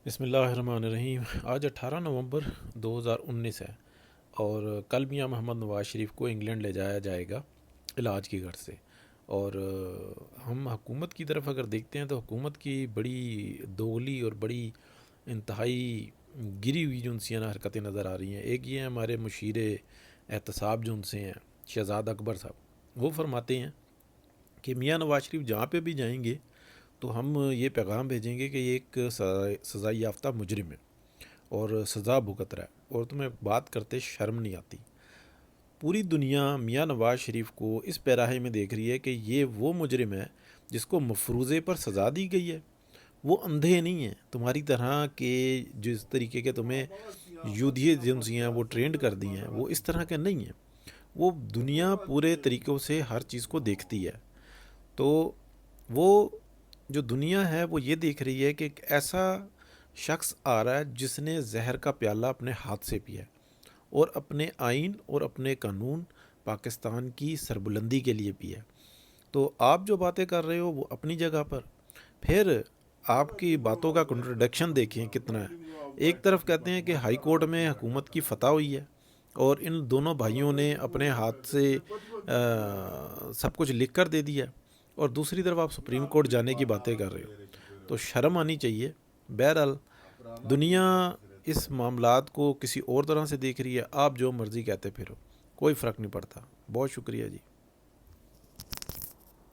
بسم اللہ الرحمن الرحیم۔ آج 18 نومبر 2019 ہے اور کل میاں محمد نواز شریف کو انگلینڈ لے جایا جائے گا علاج کی غرض سے۔ اور ہم حکومت کی طرف اگر دیکھتے ہیں تو حکومت کی بڑی دوغلی اور بڑی انتہائی گری ہوئی جو ان سے حرکتیں نظر آ رہی ہیں۔ ایک یہ ہمارے مشیر احتساب جو ان سے ہیں شہزاد اکبر صاحب، وہ فرماتے ہیں کہ میاں نواز شریف جہاں پہ بھی جائیں گے تو ہم یہ پیغام بھیجیں گے کہ یہ ایک سزا یافتہ مجرم ہے اور سزا بھگت رہا ہے، اور تمہیں بات کرتے شرم نہیں آتی۔ پوری دنیا میاں نواز شریف کو اس پیراہے میں دیکھ رہی ہے کہ یہ وہ مجرم ہے جس کو مفروضے پر سزا دی گئی ہے۔ وہ اندھے نہیں ہیں تمہاری طرح کہ جس طریقے کے تمہیں یودھیے ایجنسیاں وہ ٹرینڈ کر دی ہیں، وہ اس طرح کے نہیں ہیں۔ وہ دنیا پورے طریقوں سے ہر چیز کو دیکھتی ہے۔ تو وہ جو دنیا ہے وہ یہ دیکھ رہی ہے کہ ایک ایسا شخص آ رہا ہے جس نے زہر کا پیالہ اپنے ہاتھ سے پیا ہے اور اپنے آئین اور اپنے قانون پاکستان کی سربلندی کے لیے پیا ہے۔ تو آپ جو باتیں کر رہے ہو وہ اپنی جگہ پر، پھر آپ کی باتوں کا کنٹرڈکشن دیکھیں کتنا ہے۔ ایک طرف کہتے ہیں کہ ہائی کورٹ میں حکومت کی فتح ہوئی ہے اور ان دونوں بھائیوں نے اپنے ہاتھ سے سب کچھ لکھ کر دے دیا، اور دوسری طرف آپ سپریم کورٹ جانے کی باتیں کر رہے ہو، تو شرم آنی چاہیے۔ بہرحال دنیا اس معاملات کو کسی اور طرح سے دیکھ رہی ہے، آپ جو مرضی کہتے پھرو، کوئی فرق نہیں پڑتا۔ بہت شکریہ جی۔